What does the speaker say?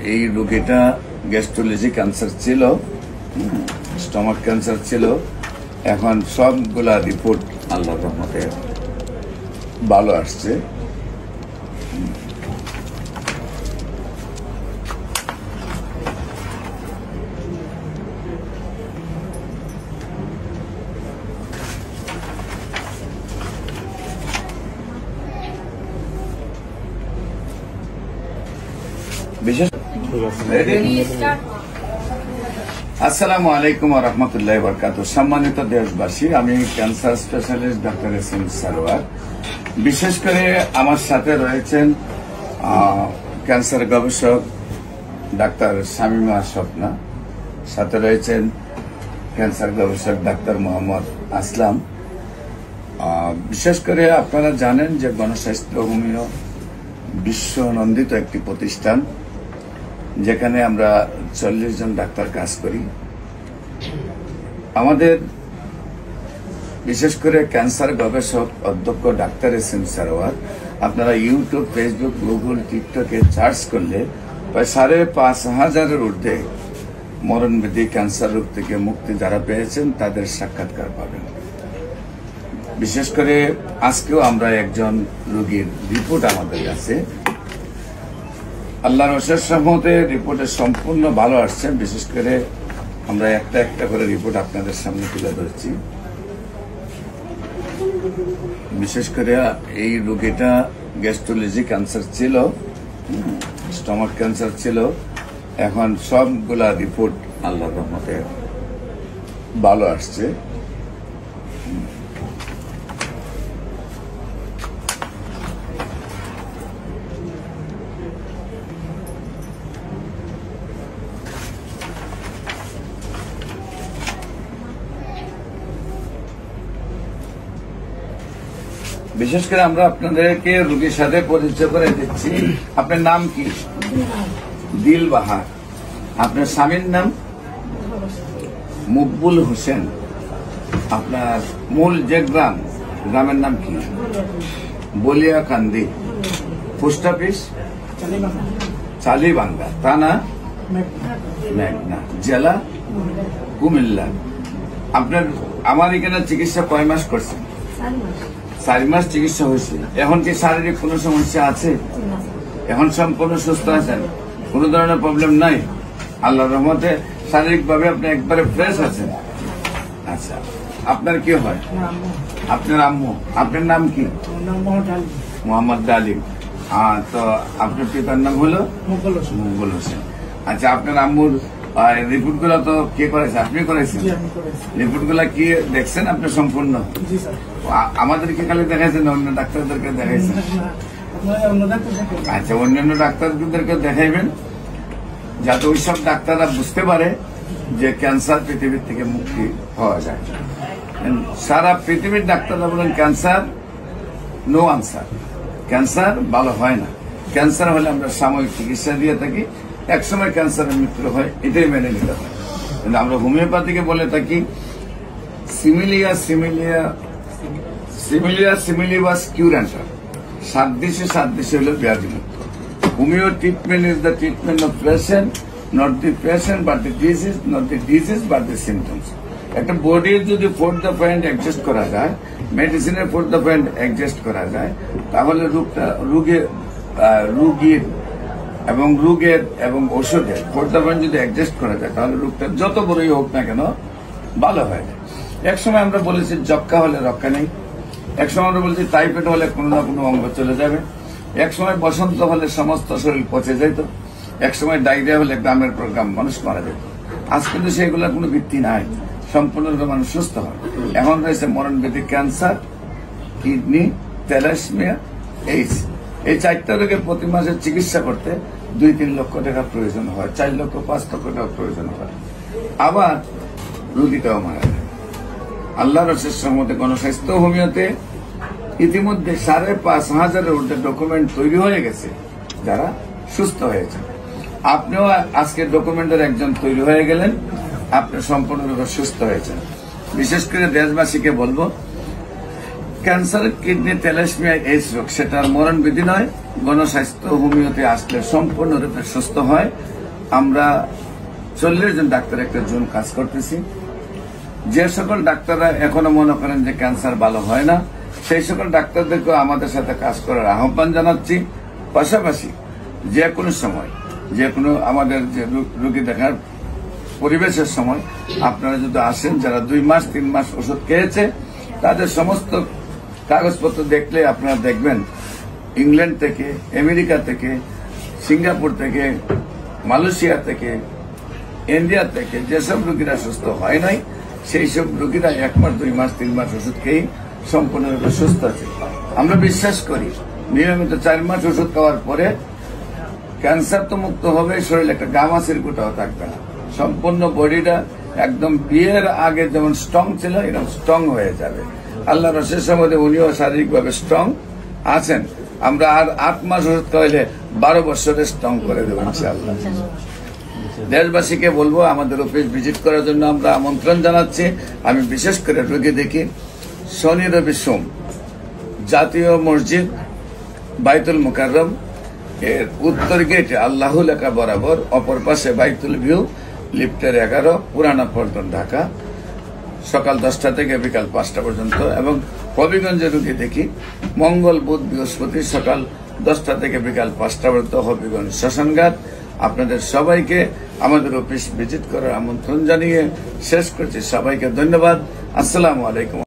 এই রোগীটা gastrology cancer ছিল, stomach cancer ছিল। এখন সবগুলা রিপোর্ট আল্লাহর রহমতে ভালো আসছে। আসসালামু আলাইকুম ওয়া রাহমাতুল্লাহি ওয়া বারাকাতুহু। সম্মানিত দেশবাসী, আমি cancer specialist doctor S M. Sarwar. বিশেষ করে আমার সাথে রয়েছেন ক্যান্সার গবেষক ডাক্তার শামিমা স্বপ্না, সাথে রয়েছেন ক্যান্সার গবেষক ডাক্তার মোহাম্মদ আসলাম। বিশেষ করে আপনারা জানেন যে গণস্বাস্থ্য হোমিও বিশ্বনন্দিত একটি প্রতিষ্ঠান, যেখানে আমরা 40 জন ডাক্তার কাজ করি। আমাদের বিশেষ করে ক্যান্সার গবেষক অধ্যক্ষ ডাক্তার এস.এম. সারোয়ার, আপনারা ইউটিউব, ফেসবুক, গুগল, টিকটকে সার্চ করলে প্রায় 5,500-এর ঊর্ধ্বে মরণব্যাধি ক্যান্সার রোগ থেকে মুক্তি যারা পেয়েছেন তাদের সাক্ষাৎকার পাবেন। বিশেষ করে আজকেও আমরা একজন রোগীর রিপোর্ট আমাদের কাছে, আল্লাহর অশেষ রহমতে রিপোর্টে সম্পূর্ণ ভালো আসছে। বিশেষ করে আমরা একটা একটা করে রিপোর্ট আপনাদের সামনে তুলে ধরছি। বিশেষ করে এই রোগীটা গ্যাস্ট্রোলজি ক্যান্সার ছিল, স্টমাক ক্যান্সার ছিল। এখন সবগুলা রিপোর্ট আল্লাহর রহমতে ভালো আসছে। বিশেষ করে আমরা আপনাদেরকে রোগীর সাথে পরিচয় করে দিচ্ছি। আপনার নাম কি? দিলবাহার। আপনার স্বামীর নাম? মকবুল হোসেন। আপনার মূল যে গ্রামের নাম কি? বলিয়াকান্দি। Post office? চালিবাঙ্গা। থানা? মেঘনা। জেলা? কুমিল্লা। আপনার আমার এখানে চিকিৎসা কয় মাস করছেন? 4 মাস চিকিৎসা হয়েছে। এখন কি শারীরিক কোনো সমস্যা আছে? এখন সম্পূর্ণ সুস্থ আছেন, কোন ধরনের প্রবলেম নাই? আল্লাহর রহমতে শারীরিকভাবে আপনি একবারে ফ্রেশ আছেন। আচ্ছা, আপনার কি হয়? আপনার আম্মু। আপনার নাম কি? মোহাম্মদ আলিম। তো আপনার পিতার নাম হলো মকবুল হোসেন। আচ্ছা, আপনার আম্মুর রিপোর্ট গুলা তো কে করেছে? আপনি করেছেন? রিপোর্ট গুলা কি দেখছেন আপনি সম্পূর্ণ? আমাদেরকে খালি দেখাইছেন, অন্য ডাক্তারদেরকে দেখাইছেন? আচ্ছা, অন্যান্য ডাক্তারদেরকে দেখাইবেন, যাতে ওইসব ডাক্তাররা বুঝতে পারে যে ক্যান্সার পৃথিবীর থেকে মুক্তি পাওয়া যায়। সারা পৃথিবীর ডাক্তাররা বলেন ক্যান্সার নো আনসার, ক্যান্সার ভালো হয় না। ক্যান্সার হলে আমরা সাময়িক চিকিৎসা দিয়ে থাকি, একসময় ক্যান্সারের মৃত্যু হয়, এটাই মেনে নিতে হয়। কিন্তু আমরা হোমিওপ্যাথিকে বলে থাকি সিমিলিয়া সিমিলিবাস কিউরেন্টার, সাদৃশ্য হলো ব্যাধিমুক্ত। Homeo treatment is the treatment of patient, not the patient but the disease, not the disease but the symptoms. একটা বডির যদি 4th পয়েন্ট অ্যাডজাস্ট করা যায়, মেডিসিনের 4th পয়েন্ট অ্যাডজাস্ট করা যায়, তাহলে রোগীর এবং ওষুধের 4th পয়েন্ট যদি অ্যাডজাস্ট করা যায়, তাহলে রোগটা যত বড়ই হোক না কেন ভালো হয়ে যায়। একসময় আমরা বলেছি যক্ষ্মা হলে রক্ষা নেই, একসময় আমরা বলেছি টাইফয়েড হলে কোনো না কোনো অঙ্গ চলে যাবে, একসময় বসন্ত হলে সমস্ত শরীর পচে যেত, একসময় ডায়রিয়া হলে গ্রামের পর গ্রাম মানুষ মারা যেত। আজ কিন্তু সেগুলোর কোনো ভিত্তি নাই, সম্পূর্ণরূপে মানুষ সুস্থ হয়। এখন রয়েছে মরণব্যাধি ক্যান্সার, কিডনি, থ্যালাসেমিয়া, এইডস। এই 4টা রোগের প্রতি মাসে চিকিৎসা করতে 2-3 লক্ষ টাকার প্রয়োজন হয়, 4 লক্ষ 5 লক্ষ টাকার প্রয়োজন হয়। আবার রোগীটাও মারা যায়। আল্লাহর অশেষ রহমতে গণস্বাস্থ্য হোমিওতে ইতিমধ্যে 5,500-এর ঊর্ধ্বে ডকুমেন্ট তৈরি হয়ে গেছে যারা সুস্থ হয়েছে। আপনিও আজকে ডকুমেন্টের একজন তৈরি হয়ে গেলেন, আপনি সম্পূর্ণরূপে সুস্থ হয়েছেন। বিশেষ করে দেশবাসীকে বলবো, ক্যান্সার, কিডনি, থ্যালাসেমিয়া, এইডস রোগ সেটার মরণবিধি নয়। গণস্বাস্থ্য হোমিওতে আসলে সম্পূর্ণরূপে সুস্থ হয়। আমরা 40 জন ডাক্তার একটা জোন কাজ করতেছি। যে সকল ডাক্তাররা এখনো মনে করেন যে ক্যান্সার ভালো হয় না, সেই সকল ডাক্তারদেরকে আমাদের সাথে কাজ করার আহ্বান জানাচ্ছি। পাশাপাশি যে কোনো সময়, যে কোনো আমাদের যে রোগী দেখার পরিবেশের সময় আপনারা যদি আসেন, যারা 2 মাস 3 মাস ওষুধ খেয়েছে তাদের সমস্ত কাগজপত্র দেখলে আপনারা দেখবেন ইংল্যান্ড থেকে, আমেরিকা থেকে, সিঙ্গাপুর থেকে, মালয়েশিয়া থেকে, ইন্ডিয়া থেকে যেসব রোগীরা সুস্থ হয় নাই, সেই সব রোগীরা 1 মাস 2 মাস 3 মাস ওষুধ খেয়ে সম্পূর্ণরূপে সুস্থ আছে। আমরা বিশ্বাস করি নিয়মিত 4 মাস ওষুধ খাওয়ার পরে ক্যান্সার তো মুক্ত হবে, শরীরে একটা গামা সিরকুটাও থাকবে না, সম্পূর্ণ বডিটা একদম বিয়ের আগে যেমন স্ট্রং ছিল এরকম স্ট্রং হয়ে যাবে। আল্লাহ রসের মধ্যে উনিও শারীরিকভাবে স্ট্রং আছেন। আমরা আর 8 মাস ওষুধ খাওয়াইলে 12 বছরে স্ট্রং করে দেবো ইনশাআল্লাহ। দেশবাসীকে বলবো আমাদের অফিস ভিজিট করার জন্য আমরা আমন্ত্রণ জানাচ্ছি। আমি বিশেষ করে রোগী দেখি শনি, রবি, সোম জাতীয় মসজিদ বাইতুল মুকাররম এর উত্তর গেটে আল্লাহ লেখা বরাবর, অপর পাশে বাইতুল ভিউ, লিফটের 11, পুরানা পল্টন, ঢাকা, সকাল 10টা থেকে বিকাল 5টা পর্যন্ত। এবং হবিগঞ্জে রোগী দেখি মঙ্গল, বুধ, বৃহস্পতি সকাল 10টা থেকে বিকাল 5টা পর্যন্ত, হবিগঞ্জ শ্মশানঘাট। আপনাদের সবাইকে আমাদের অফিস ভিজিট করার আমন্ত্রণ জানিয়ে শেষ করছি। সবাইকে ধন্যবাদ। আসসালামু আলাইকুম।